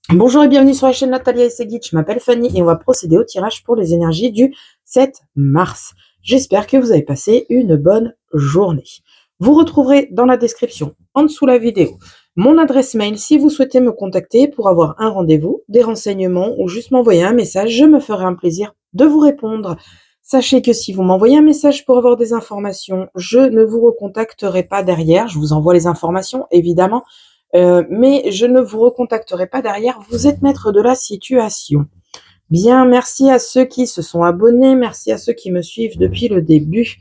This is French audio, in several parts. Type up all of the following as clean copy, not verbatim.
Bonjour et bienvenue sur la chaîne Natalia Essegui, je m'appelle Fanny et on va procéder au tirage pour les énergies du 7 mars. J'espère que vous avez passé une bonne journée. Vous retrouverez dans la description, en dessous de la vidéo, mon adresse mail si vous souhaitez me contacter pour avoir un rendez-vous, des renseignements ou juste m'envoyer un message, je me ferai un plaisir de vous répondre. Sachez que si vous m'envoyez un message pour avoir des informations, je ne vous recontacterai pas derrière, je vous envoie les informations évidemment, mais je ne vous recontacterai pas derrière, vous êtes maître de la situation. Bien, merci à ceux qui se sont abonnés, merci à ceux qui me suivent depuis le début.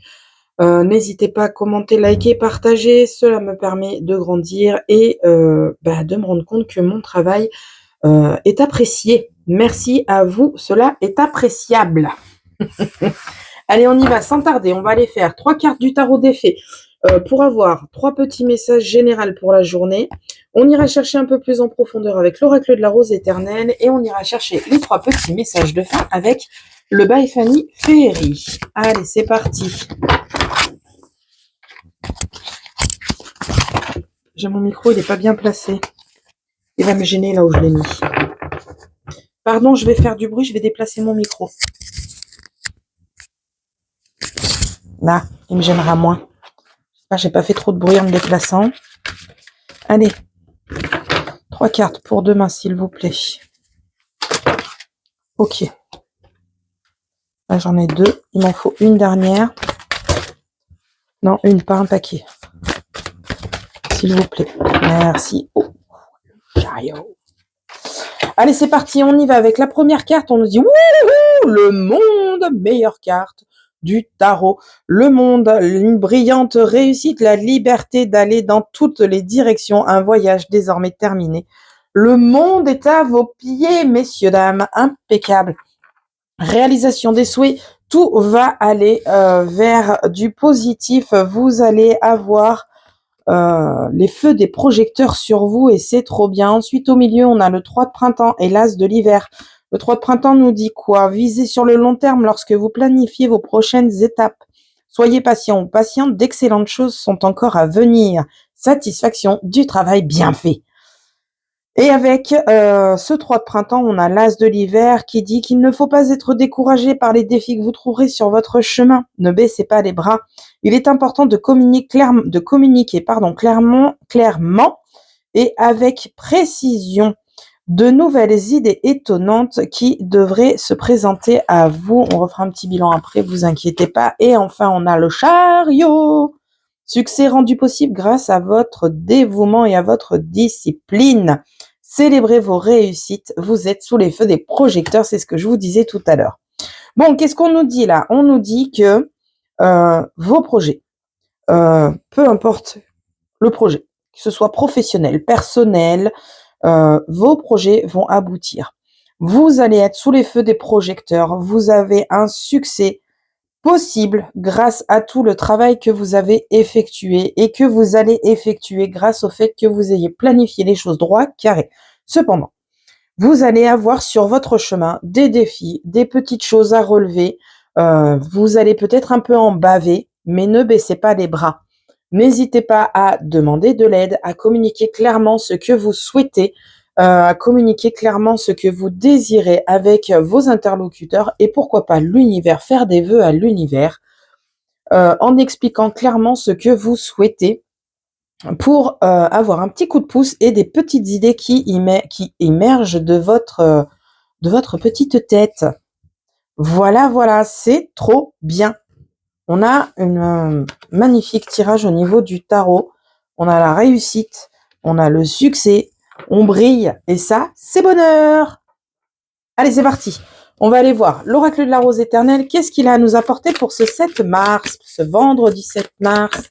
N'hésitez pas à commenter, liker, partager, cela me permet de grandir et de me rendre compte que mon travail est apprécié. Merci à vous, cela est appréciable. Allez, on y va sans tarder, on va aller faire 3 cartes du tarot des fées pour avoir 3 petits messages généraux pour la journée. On ira chercher un peu plus en profondeur avec l'oracle de la rose éternelle et on ira chercher les 3 petits messages de fin avec le By Fanny Féerie. Allez, c'est parti. J'ai mon micro, il n'est pas bien placé. Il va me gêner là où je l'ai mis. Pardon, je vais faire du bruit, je vais déplacer mon micro. Là, il me gênera moins. J'ai pas fait trop de bruit en me déplaçant. Allez, 3 cartes pour demain, s'il vous plaît. Ok. Là, j'en ai 2. Il m'en faut une dernière. Non, une, pas un paquet. S'il vous plaît. Merci. Oh, chariot. Allez, c'est parti. On y va avec la première carte. On nous dit wouhou, le monde, meilleure carte du tarot. Le monde, une brillante réussite, la liberté d'aller dans toutes les directions. Un voyage désormais terminé. Le monde est à vos pieds, messieurs, dames. Impeccable. Réalisation des souhaits, tout va aller vers du positif. Vous allez avoir les feux des projecteurs sur vous et c'est trop bien. Ensuite, au milieu, on a le 3 de printemps et l'as de l'hiver. Le 3 de printemps nous dit quoi? Visez sur le long terme lorsque vous planifiez vos prochaines étapes. Soyez patient ou patiente, d'excellentes choses sont encore à venir. Satisfaction du travail bien fait. Et avec ce 3 de printemps, on a l'as de l'hiver qui dit qu'il ne faut pas être découragé par les défis que vous trouverez sur votre chemin. Ne baissez pas les bras. Il est important de communiquer clairement et avec précision de nouvelles idées étonnantes qui devraient se présenter à vous. On refera un petit bilan après, vous inquiétez pas. Et enfin, on a le chariot. Succès rendu possible grâce à votre dévouement et à votre discipline. Célébrez vos réussites. Vous êtes sous les feux des projecteurs. C'est ce que je vous disais tout à l'heure. Bon, qu'est-ce qu'on nous dit là? On nous dit que vos projets, peu importe le projet, que ce soit professionnel, personnel, vos projets vont aboutir. Vous allez être sous les feux des projecteurs. Vous avez un succès possible grâce à tout le travail que vous avez effectué et que vous allez effectuer grâce au fait que vous ayez planifié les choses droit, carré. Cependant, vous allez avoir sur votre chemin des défis, des petites choses à relever. Vous allez peut-être un peu en baver, mais ne baissez pas les bras. N'hésitez pas à demander de l'aide, à communiquer clairement ce que vous souhaitez, à communiquer clairement ce que vous désirez avec vos interlocuteurs et pourquoi pas l'univers, faire des vœux à l'univers en expliquant clairement ce que vous souhaitez pour avoir un petit coup de pouce et des petites idées qui émergent de votre petite tête. Voilà, c'est trop bien. On a un magnifique tirage au niveau du tarot. On a la réussite, on a le succès, on brille et ça, c'est bonheur. Allez, c'est parti. On va aller voir l'oracle de la rose éternelle. Qu'est-ce qu'il a à nous apporter pour ce 7 mars, ce vendredi 7 mars?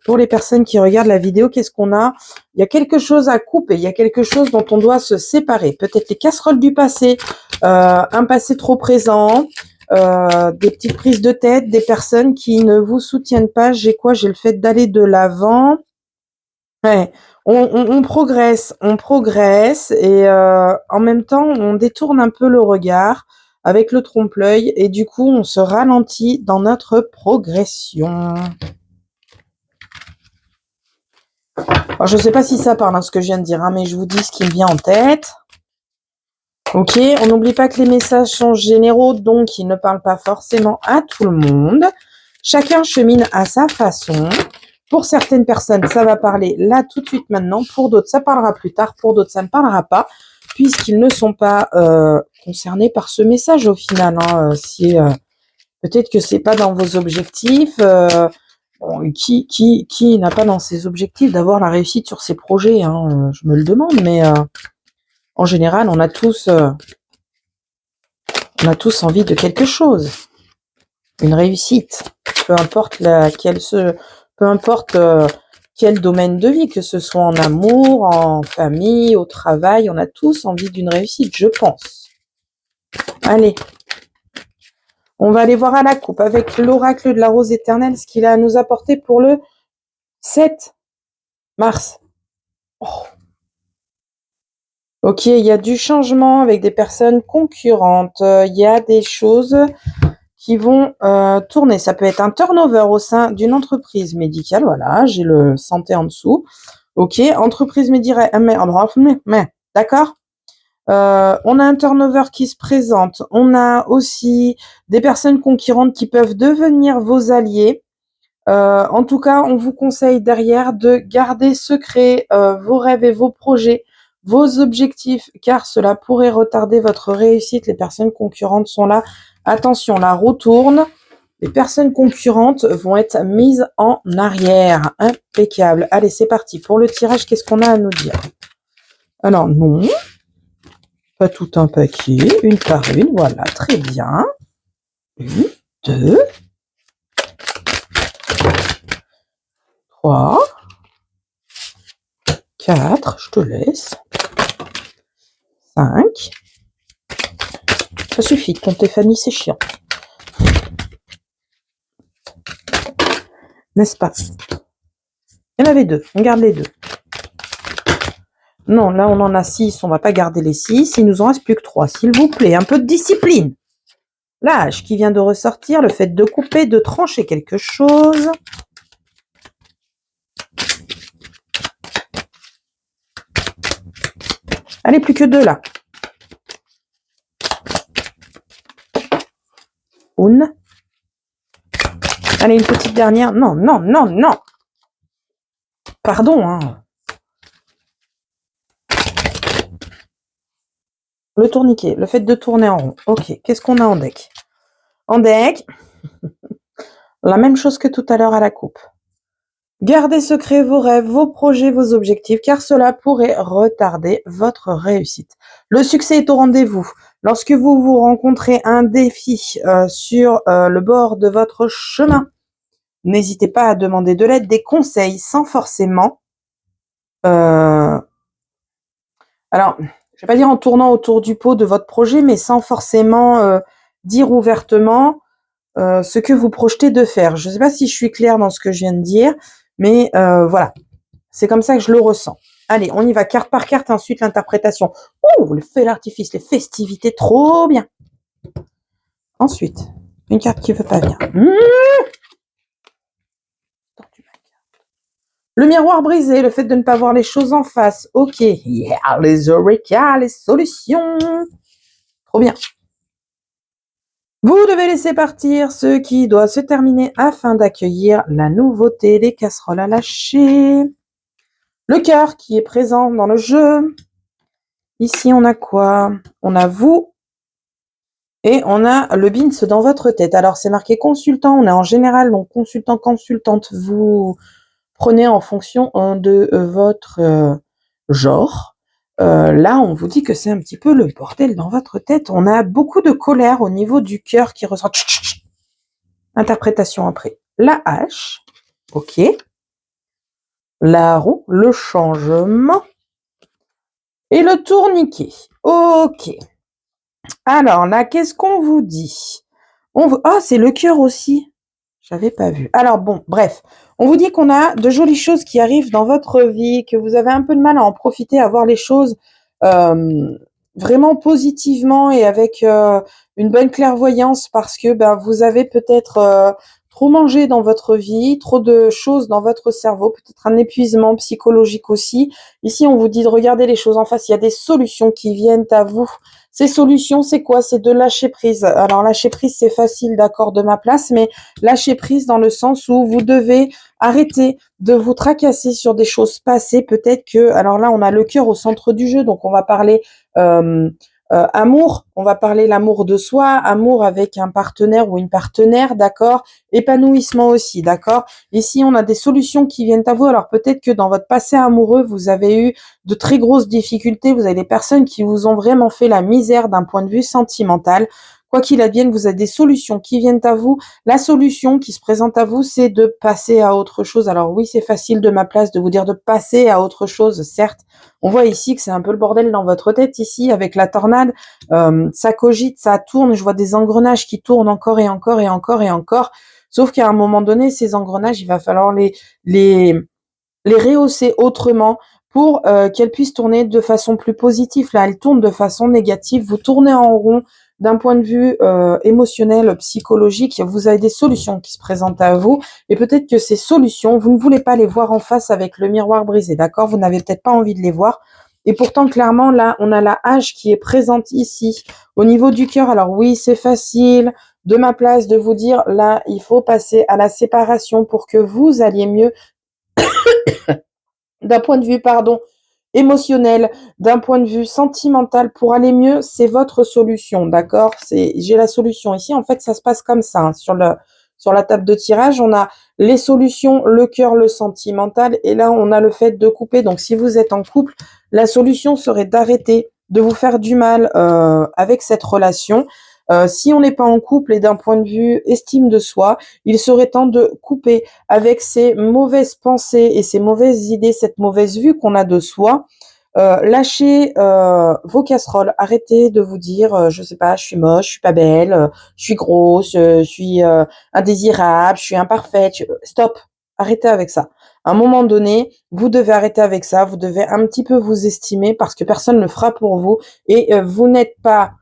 Pour les personnes qui regardent la vidéo, qu'est-ce qu'on a? Il y a quelque chose à couper, il y a quelque chose dont on doit se séparer. Peut-être les casseroles du passé, un passé trop présent, des petites prises de tête, des personnes qui ne vous soutiennent pas. J'ai quoi? J'ai le fait d'aller de l'avant. Ouais, on progresse et en même temps, on détourne un peu le regard avec le trompe-l'œil et du coup, on se ralentit dans notre progression. Alors, je ne sais pas si ça parle, ce que je viens de dire, mais je vous dis ce qui me vient en tête. Ok, on n'oublie pas que les messages sont généraux, donc ils ne parlent pas forcément à tout le monde. Chacun chemine à sa façon. Pour certaines personnes, ça va parler là tout de suite maintenant. Pour d'autres, ça parlera plus tard. Pour d'autres, ça ne parlera pas, puisqu'ils ne sont pas concernés par ce message au final. Hein, si peut-être que c'est pas dans vos objectifs. Bon, qui n'a pas dans ses objectifs d'avoir la réussite sur ses projets, hein, je me le demande, mais en général, on a tous envie de quelque chose, une réussite, peu importe peu importe quel domaine de vie, que ce soit en amour, en famille, au travail, on a tous envie d'une réussite, je pense. Allez, on va aller voir à la coupe avec l'oracle de la rose éternelle, ce qu'il a à nous apporter pour le 7 mars. Oh. Ok, il y a du changement avec des personnes concurrentes, il y a des choses qui vont tourner. Ça peut être un turnover au sein d'une entreprise médicale. Voilà, j'ai le santé en dessous. Ok, entreprise médicale. Mais d'accord. On a un turnover qui se présente. On a aussi des personnes concurrentes qui peuvent devenir vos alliés. En tout cas, on vous conseille derrière de garder secret vos rêves et vos projets, vos objectifs, car cela pourrait retarder votre réussite. Les personnes concurrentes sont là. Attention, la roue tourne. Les personnes concurrentes vont être mises en arrière. Impeccable. Allez, c'est parti. Pour le tirage, qu'est-ce qu'on a à nous dire? Alors, non. Pas tout un paquet. Une par une. Voilà, très bien. Une, deux, trois, quatre. Je te laisse. 5. Ça suffit de compter Fanny, c'est chiant. N'est-ce pas? Il y en avait 2, on garde les 2. Non, là on en a 6, on va pas garder les 6. Il nous en reste plus que 3, s'il vous plaît. Un peu de discipline. L'âge qui vient de ressortir, le fait de couper, de trancher quelque chose. Allez, plus que 2 là. Une. Allez, une petite dernière. Non, non, non, non. Pardon, hein. Le tourniquet, le fait de tourner en rond. Ok, qu'est-ce qu'on a en deck? En deck, la même chose que tout à l'heure à la coupe. Gardez secret vos rêves, vos projets, vos objectifs, car cela pourrait retarder votre réussite. Le succès est au rendez-vous. Lorsque vous rencontrez un défi sur le bord de votre chemin, n'hésitez pas à demander de l'aide, des conseils, sans forcément... alors, je vais pas dire en tournant autour du pot de votre projet, mais sans forcément dire ouvertement ce que vous projetez de faire. Je ne sais pas si je suis claire dans ce que je viens de dire, mais voilà, c'est comme ça que je le ressens. Allez, on y va carte par carte, ensuite l'interprétation. Ouh, le feu d'artifice, les festivités, trop bien. Ensuite, une carte qui veut pas bien. Le miroir brisé, le fait de ne pas voir les choses en face. Ok, yeah, les eureka, les solutions. Trop bien. Vous devez laisser partir ce qui doit se terminer afin d'accueillir la nouveauté des casseroles à lâcher. Le cœur qui est présent dans le jeu. Ici, on a quoi? On a vous et on a le bins dans votre tête. Alors, c'est marqué consultant. On est en général, donc consultant, consultante. Vous prenez en fonction de votre genre. Là, on vous dit que c'est un petit peu le bordel dans votre tête. On a beaucoup de colère au niveau du cœur qui ressort. Interprétation après. La hache. Ok. La roue. Le changement. Et le tourniquet. Ok. Alors là, qu'est-ce qu'on vous dit? Ah, c'est le cœur aussi. J'avais pas vu. Alors bon, bref. On vous dit qu'on a de jolies choses qui arrivent dans votre vie, que vous avez un peu de mal à en profiter, à voir les choses vraiment positivement et avec une bonne clairvoyance parce que vous avez peut-être trop mangé dans votre vie, trop de choses dans votre cerveau, peut-être un épuisement psychologique aussi. Ici, on vous dit de regarder les choses en face. Il y a des solutions qui viennent à vous. Ces solutions, c'est quoi? C'est de lâcher prise. Alors, lâcher prise, c'est facile, d'accord, de ma place, mais lâcher prise dans le sens où vous devez arrêter de vous tracasser sur des choses passées. Peut-être que, alors là, on a le cœur au centre du jeu, donc on va parler euh, amour, on va parler l'amour de soi, amour avec un partenaire ou une partenaire, d'accord, épanouissement aussi, d'accord. Ici, on a des solutions qui viennent à vous. Alors peut-être que dans votre passé amoureux, vous avez eu de très grosses difficultés, vous avez des personnes qui vous ont vraiment fait la misère d'un point de vue sentimental. Quoi qu'il advienne, vous avez des solutions qui viennent à vous. La solution qui se présente à vous, c'est de passer à autre chose. Alors oui, c'est facile de ma place de vous dire de passer à autre chose, certes. On voit ici que c'est un peu le bordel dans votre tête ici avec la tornade. Ça cogite, ça tourne. Je vois des engrenages qui tournent encore et encore et encore et encore. Sauf qu'à un moment donné, ces engrenages, il va falloir les, les rehausser autrement pour qu'elles puissent tourner de façon plus positive. Là, elles tournent de façon négative. Vous tournez en rond d'un point de vue émotionnel, psychologique. Vous avez des solutions qui se présentent à vous et peut-être que ces solutions, vous ne voulez pas les voir en face avec le miroir brisé, d'accord? Vous n'avez peut-être pas envie de les voir. Et pourtant, clairement, là, on a la hache qui est présente ici au niveau du cœur. Alors oui, c'est facile de ma place de vous dire, là, il faut passer à la séparation pour que vous alliez mieux d'un point de vue, pardon, émotionnel, d'un point de vue sentimental, pour aller mieux, c'est votre solution, d'accord? J'ai la solution ici. En fait, ça se passe comme ça, hein, sur la table de tirage, on a les solutions, le cœur, le sentimental, et là, on a le fait de couper. Donc, si vous êtes en couple, la solution serait d'arrêter de vous faire du mal avec cette relation. Si on n'est pas en couple et d'un point de vue estime de soi, il serait temps de couper avec ces mauvaises pensées et ces mauvaises idées, cette mauvaise vue qu'on a de soi. Lâchez vos casseroles, arrêtez de vous dire, je sais pas, je suis moche, je suis pas belle, je suis grosse, je suis indésirable, je suis imparfaite. Stop, arrêtez avec ça. À un moment donné, vous devez arrêter avec ça, vous devez un petit peu vous estimer parce que personne ne le fera pour vous et vous n'êtes pas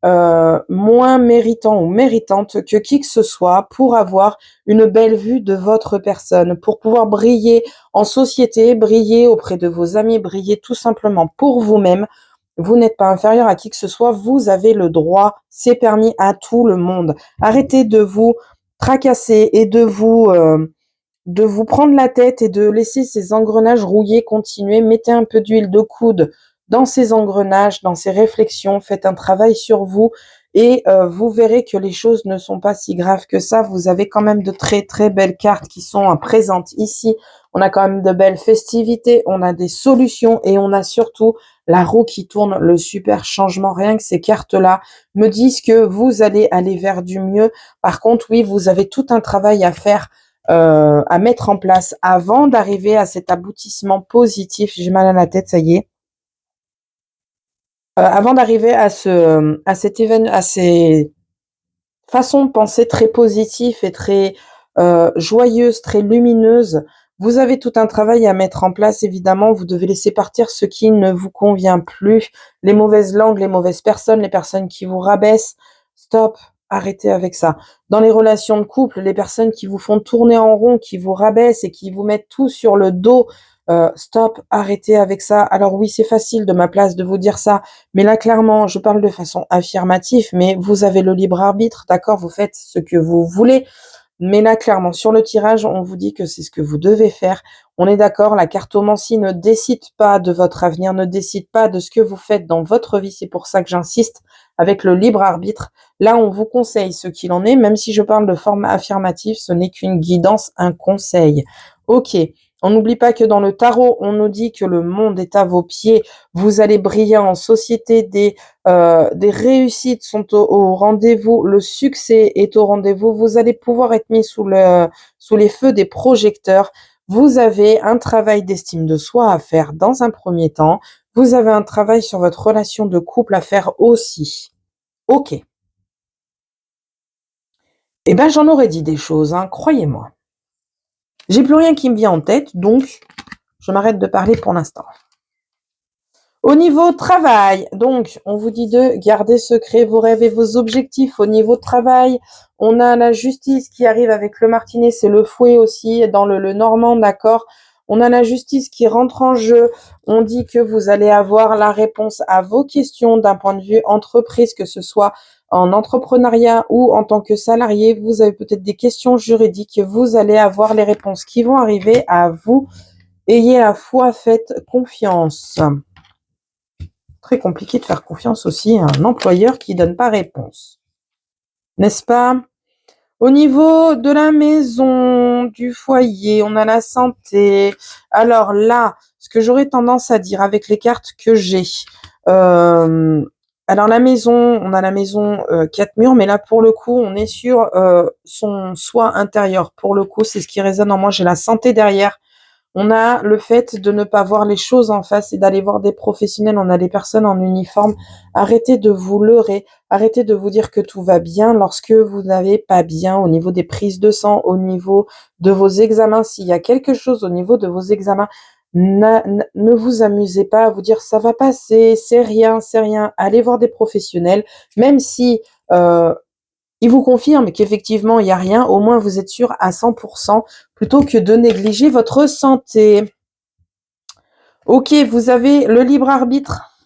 moins méritant ou méritante que qui que ce soit pour avoir une belle vue de votre personne, pour pouvoir briller en société, briller auprès de vos amis, briller tout simplement pour vous-même. Vous n'êtes pas inférieur à qui que ce soit, vous avez le droit, c'est permis à tout le monde. Arrêtez de vous tracasser et de vous prendre la tête et de laisser ces engrenages rouiller continuer. Mettez un peu d'huile de coude dans ces engrenages, dans ces réflexions. Faites un travail sur vous et vous verrez que les choses ne sont pas si graves que ça. Vous avez quand même de très très belles cartes qui sont présentes ici. On a quand même de belles festivités, on a des solutions et on a surtout la roue qui tourne, le super changement. Rien que ces cartes-là me disent que vous allez aller vers du mieux. Par contre, oui, vous avez tout un travail à faire à mettre en place avant d'arriver à cet aboutissement positif. J'ai mal à la tête, ça y est. Avant d'arriver à cet événement, à ces façons de penser très positives et très joyeuses, très lumineuses, vous avez tout un travail à mettre en place. Évidemment, vous devez laisser partir ce qui ne vous convient plus, les mauvaises langues, les mauvaises personnes, les personnes qui vous rabaissent. Stop, arrêtez avec ça. Dans les relations de couple, les personnes qui vous font tourner en rond, qui vous rabaissent et qui vous mettent tout sur le dos, stop, arrêtez avec ça. Alors oui, c'est facile de ma place de vous dire ça, mais là, clairement, je parle de façon affirmative, mais vous avez le libre arbitre, d'accord? Vous faites ce que vous voulez. Mais là, clairement, sur le tirage, on vous dit que c'est ce que vous devez faire. On est d'accord, la cartomancie ne décide pas de votre avenir, ne décide pas de ce que vous faites dans votre vie. C'est pour ça que j'insiste avec le libre arbitre. Là, on vous conseille ce qu'il en est, même si je parle de forme affirmative, ce n'est qu'une guidance, un conseil. Ok. On n'oublie pas que dans le tarot, on nous dit que le monde est à vos pieds. Vous allez briller en société, des réussites sont au rendez-vous, le succès est au rendez-vous, vous allez pouvoir être mis sous les feux des projecteurs. Vous avez un travail d'estime de soi à faire dans un premier temps. Vous avez un travail sur votre relation de couple à faire aussi. Ok. Eh ben, j'en aurais dit des choses, hein, croyez-moi. J'ai plus rien qui me vient en tête, donc je m'arrête de parler pour l'instant. Au niveau travail, donc, on vous dit de garder secret vos rêves et vos objectifs. Au niveau travail, on a la justice qui arrive avec le martinet, c'est le fouet aussi dans le normand, d'accord? On a la justice qui rentre en jeu. On dit que vous allez avoir la réponse à vos questions d'un point de vue entreprise, que ce soit en entrepreneuriat ou en tant que salarié. Vous avez peut-être des questions juridiques. Vous allez avoir les réponses qui vont arriver à vous. Ayez la foi, faites confiance. Très compliqué de faire confiance aussi à un employeur qui donne pas réponse. N'est-ce pas? Au niveau de la maison, du foyer, on a la santé. Alors là, ce que j'aurais tendance à dire avec les cartes que j'ai, alors la maison, on a la maison 4 murs, mais là pour le coup, on est sur son soi intérieur. Pour le coup, c'est ce qui résonne en moi. J'ai la santé derrière. On a le fait de ne pas voir les choses en face et d'aller voir des professionnels. On a des personnes en uniforme. Arrêtez de vous leurrer. Arrêtez de vous dire que tout va bien lorsque vous n'avez pas bien au niveau des prises de sang, au niveau de vos examens. S'il y a quelque chose au niveau de vos examens, ne vous amusez pas à vous dire ça va passer, c'est rien, c'est rien. Allez voir des professionnels, même si il vous confirme qu'effectivement, il n'y a rien, au moins vous êtes sûr à 100%, plutôt que de négliger votre santé. Ok, vous avez le libre arbitre.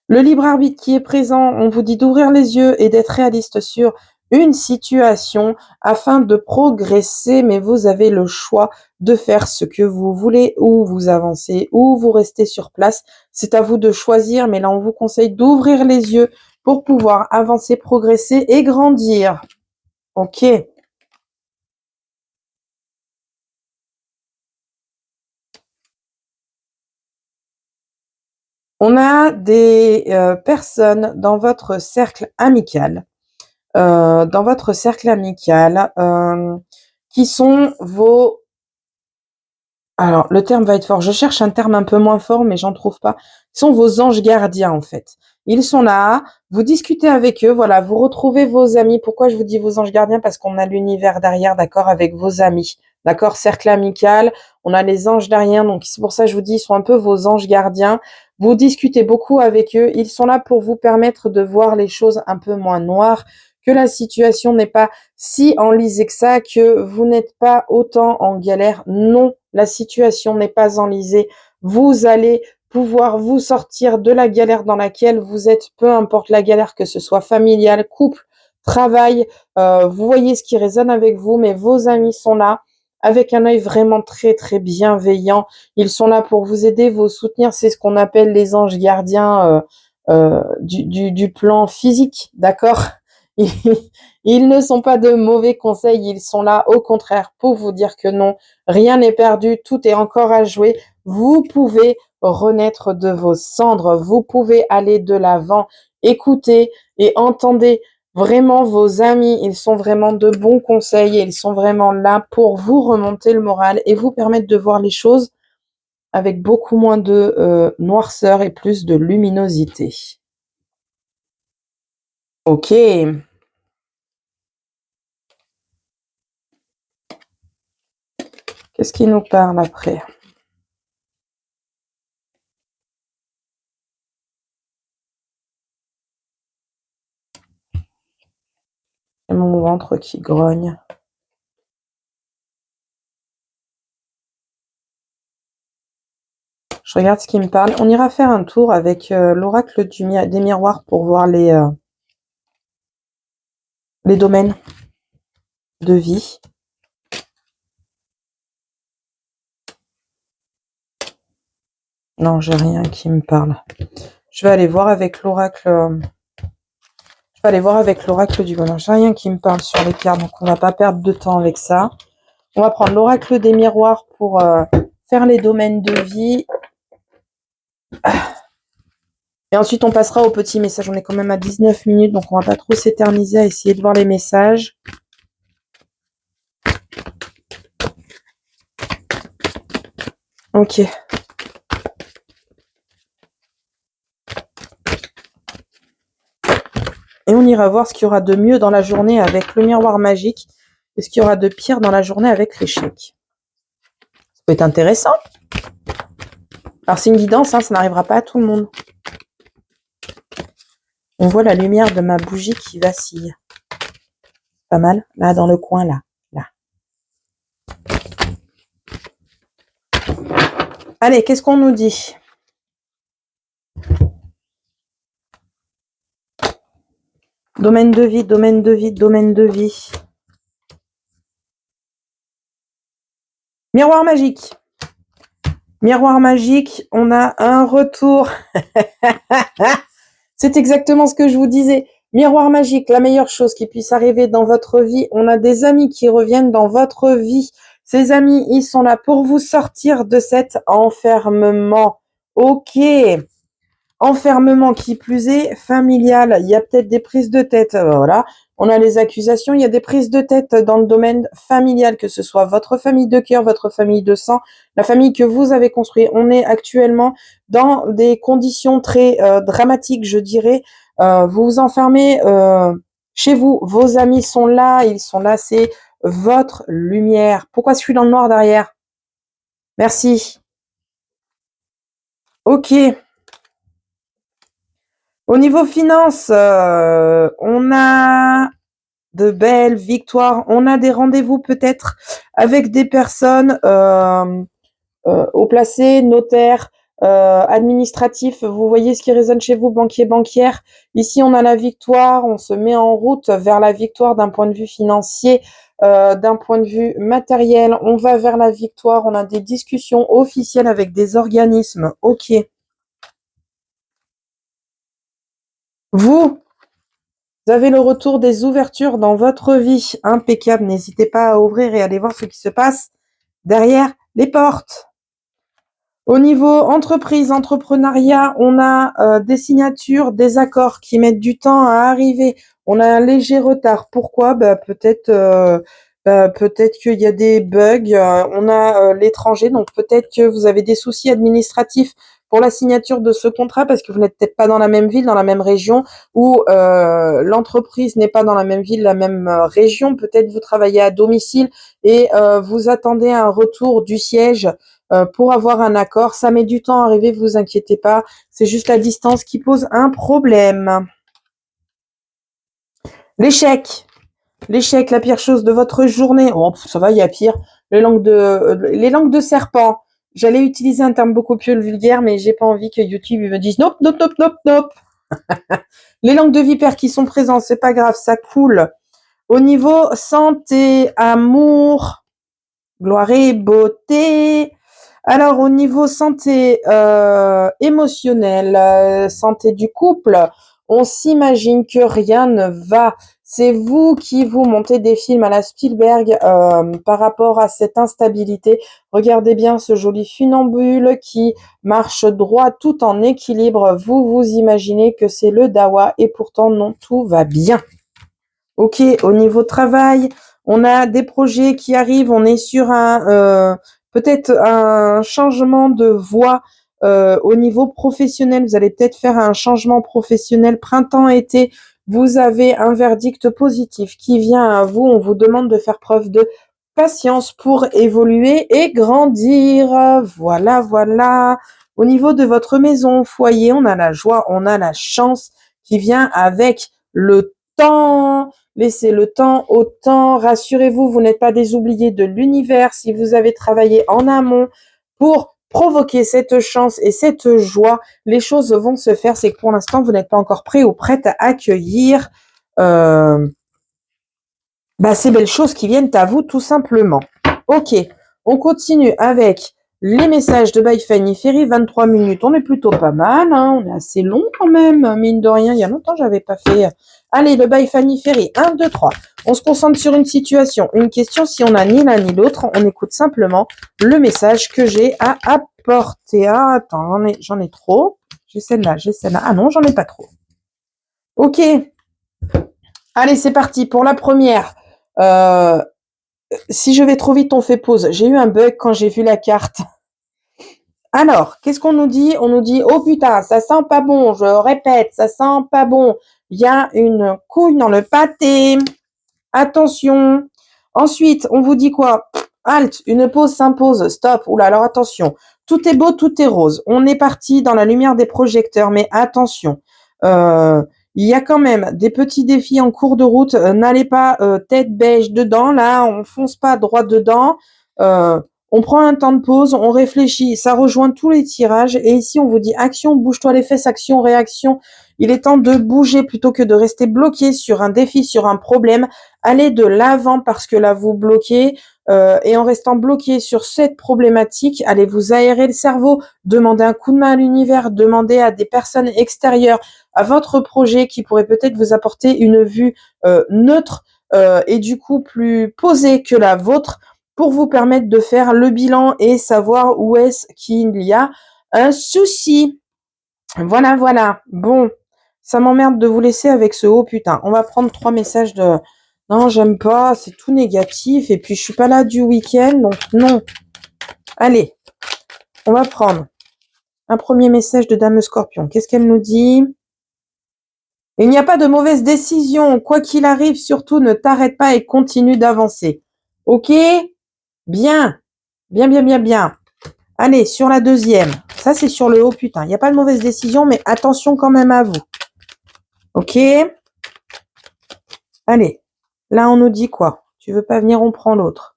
Le libre arbitre qui est présent, on vous dit d'ouvrir les yeux et d'être réaliste sur une situation afin de progresser, mais vous avez le choix de faire ce que vous voulez, ou vous avancez, ou vous restez sur place. C'est à vous de choisir, mais là on vous conseille d'ouvrir les yeux pour pouvoir avancer, progresser et grandir. Ok. On a des personnes dans votre cercle amical, qui sont vos... Alors, le terme va être fort. Je cherche un terme un peu moins fort, mais j'en trouve pas. Ils sont vos anges gardiens, en fait. Ils sont là, vous discutez avec eux, voilà, vous retrouvez vos amis. Pourquoi je vous dis vos anges gardiens? Parce qu'on a l'univers derrière, d'accord, avec vos amis. D'accord, cercle amical, on a les anges derrière, donc c'est pour ça que je vous dis, ils sont un peu vos anges gardiens. Vous discutez beaucoup avec eux, ils sont là pour vous permettre de voir les choses un peu moins noires, que la situation n'est pas si enlisée que ça, que vous n'êtes pas autant en galère. Non, la situation n'est pas enlisée. Vous allez pouvoir vous sortir de la galère dans laquelle vous êtes, peu importe la galère, que ce soit familiale, couple, travail, vous voyez ce qui résonne avec vous, mais vos amis sont là avec un œil vraiment très très bienveillant. Ils sont là pour vous aider, vous soutenir. C'est ce qu'on appelle les anges gardiens du plan physique, d'accord? Ils, ils ne sont pas de mauvais conseils, ils sont là au contraire pour vous dire que non, rien n'est perdu, tout est encore à jouer. Vous pouvez renaître de vos cendres, vous pouvez aller de l'avant. Écoutez et entendez vraiment vos amis, ils sont vraiment de bons conseils et ils sont vraiment là pour vous remonter le moral et vous permettre de voir les choses avec beaucoup moins de noirceur et plus de luminosité. Ok. Qu'est-ce qui nous parle après? C'est mon ventre qui grogne. Je regarde ce qui me parle. On ira faire un tour avec l'oracle des miroirs pour voir les domaines de vie. Non, j'ai rien qui me parle. Je vais aller voir avec l'oracle. Je vais aller voir avec l'oracle du bonheur. J'ai rien qui me parle sur les cartes, donc on va pas perdre de temps avec ça. On va prendre l'oracle des miroirs pour faire les domaines de vie. Et ensuite, on passera au petit message. On est quand même à 19 minutes, donc on va pas trop s'éterniser à essayer de voir les messages. Ok. Et on ira voir ce qu'il y aura de mieux dans la journée avec le miroir magique et ce qu'il y aura de pire dans la journée avec l'échec. Ça peut être intéressant. Alors, c'est une guidance, hein, ça n'arrivera pas à tout le monde. On voit la lumière de ma bougie qui vacille. Pas mal. Là, dans le coin, là. Là. Allez, qu'est-ce qu'on nous dit? Domaine de vie, domaine de vie, domaine de vie. Miroir magique. Miroir magique, on a un retour. C'est exactement ce que je vous disais. Miroir magique, la meilleure chose qui puisse arriver dans votre vie. On a des amis qui reviennent dans votre vie. Ces amis, ils sont là pour vous sortir de cet enfermement. Ok. Enfermement qui plus est familial. Il y a peut-être des prises de tête. Voilà. On a les accusations. Il y a des prises de tête dans le domaine familial, que ce soit votre famille de cœur, votre famille de sang, la famille que vous avez construite. On est actuellement dans des conditions très dramatiques, je dirais. Vous vous enfermez chez vous. Vos amis sont là. Ils sont là. C'est votre lumière. Pourquoi je suis dans le noir derrière? Merci. Ok. Au niveau finance, on a de belles victoires. On a des rendez-vous peut-être avec des personnes haut placées, notaires, administratifs. Vous voyez ce qui résonne chez vous, banquier, banquière. Ici, on a la victoire. On se met en route vers la victoire d'un point de vue financier, d'un point de vue matériel. On va vers la victoire. On a des discussions officielles avec des organismes. Ok. Vous avez le retour des ouvertures dans votre vie. Impeccable. N'hésitez pas à ouvrir et aller voir ce qui se passe derrière les portes. Au niveau entreprise, entrepreneuriat, on a des signatures, des accords qui mettent du temps à arriver. On a un léger retard. Pourquoi? Peut-être qu'il y a des bugs. On a l'étranger, donc peut-être que vous avez des soucis administratifs pour la signature de ce contrat parce que vous n'êtes peut-être pas dans la même ville, dans la même région, ou l'entreprise n'est pas dans la même ville, la même région. Peut-être vous travaillez à domicile et vous attendez un retour du siège pour avoir un accord. Ça met du temps à arriver, vous inquiétez pas. C'est juste la distance qui pose un problème. L'échec. L'échec, la pire chose de votre journée. Oh, ça va, il y a pire. Les langues de serpent. J'allais utiliser un terme beaucoup plus vulgaire, mais j'ai pas envie que YouTube me dise nope, nope, nope, nope, nope. Les langues de vipère qui sont présentes, c'est pas grave, ça coule. Au niveau santé, amour, gloire et beauté. Alors, au niveau santé émotionnelle, santé du couple, on s'imagine que rien ne va. C'est vous qui vous montez des films à la Spielberg par rapport à cette instabilité. Regardez bien ce joli funambule qui marche droit tout en équilibre. Vous vous imaginez que c'est le dawa et pourtant non, tout va bien. Ok, au niveau travail, on a des projets qui arrivent, on est sur peut-être un changement de voie au niveau professionnel. Vous allez peut-être faire un changement professionnel printemps-été. Vous avez un verdict positif qui vient à vous. On vous demande de faire preuve de patience pour évoluer et grandir. Voilà, voilà. Au niveau de votre maison, foyer, on a la joie, on a la chance qui vient avec le temps. Laissez le temps au temps. Rassurez-vous, vous n'êtes pas des oubliés de l'univers. Si vous avez travaillé en amont pour provoquer cette chance et cette joie, les choses vont se faire. C'est que pour l'instant, vous n'êtes pas encore prêt ou prête à accueillir ces belles choses qui viennent à vous tout simplement. Ok, on continue avec les messages de By Fanny Ferry, 23 minutes, on est plutôt pas mal, hein, on est assez long quand même, mine de rien, il y a longtemps que j'avais pas fait. Allez, le By Fanny Ferry, 1, 2, 3. On se concentre sur une situation, une question, si on n'a ni l'un ni l'autre, on écoute simplement le message que j'ai à apporter. Ah, attends, j'en ai trop. J'ai celle-là. Ah non, j'en ai pas trop. Ok. Allez, c'est parti pour la première. Si je vais trop vite, on fait pause. J'ai eu un bug quand j'ai vu la carte. Alors, qu'est-ce qu'on nous dit? On nous dit, oh putain, ça sent pas bon. Je répète, ça sent pas bon. Il y a une couille dans le pâté. Attention. Ensuite, on vous dit quoi? Halt, une pause s'impose. Stop. Oula, alors attention. Tout est beau, tout est rose. On est parti dans la lumière des projecteurs, mais attention, il y a quand même des petits défis en cours de route. N'allez pas tête beige dedans, là, on fonce pas droit dedans. On prend un temps de pause, on réfléchit, ça rejoint tous les tirages. Et ici, on vous dit action, bouge-toi les fesses, action, réaction. Il est temps de bouger plutôt que de rester bloqué sur un défi, sur un problème. Allez de l'avant parce que là, vous bloquez. Et en restant bloqué sur cette problématique, allez vous aérer le cerveau, demandez un coup de main à l'univers, demandez à des personnes extérieures à votre projet qui pourraient peut-être vous apporter une vue neutre et du coup plus posée que la vôtre pour vous permettre de faire le bilan et savoir où est-ce qu'il y a un souci. Voilà, voilà. Bon, ça m'emmerde de vous laisser avec ce haut putain. On va prendre 3 messages de... Non, j'aime pas, c'est tout négatif. Et puis, je suis pas là du week-end, donc non. Allez, on va prendre un premier message de Dame Scorpion. Qu'est-ce qu'elle nous dit? Il n'y a pas de mauvaise décision. Quoi qu'il arrive, surtout, ne t'arrête pas et continue d'avancer. Ok? Bien. Bien, bien, bien, bien. Allez, sur la deuxième. Ça, c'est sur le haut putain. Il n'y a pas de mauvaise décision, mais attention quand même à vous. Ok? Allez. Là, on nous dit quoi? Tu veux pas venir, on prend l'autre.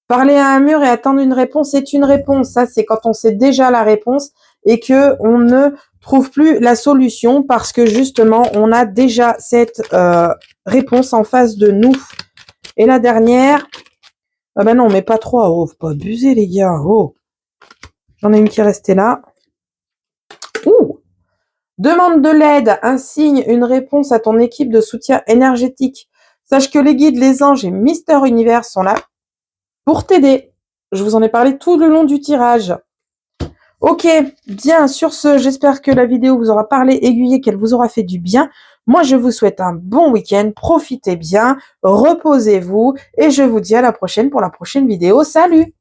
Parler à un mur et attendre une réponse, c'est une réponse. Ça, c'est quand on sait déjà la réponse et que on ne trouve plus la solution parce que justement, on a déjà cette réponse en face de nous. Et la dernière, ah ben non, mais pas trois. Oh, faut pas abuser les gars. Oh, j'en ai une qui est restée là. Ouh. Demande de l'aide, un signe, une réponse à ton équipe de soutien énergétique. Sache que les guides, les anges et Mister Univers sont là pour t'aider. Je vous en ai parlé tout le long du tirage. Ok, bien, sur ce, j'espère que la vidéo vous aura parlé, aiguillé, qu'elle vous aura fait du bien. Moi, je vous souhaite un bon week-end, profitez bien, reposez-vous, et je vous dis à la prochaine pour la prochaine vidéo. Salut!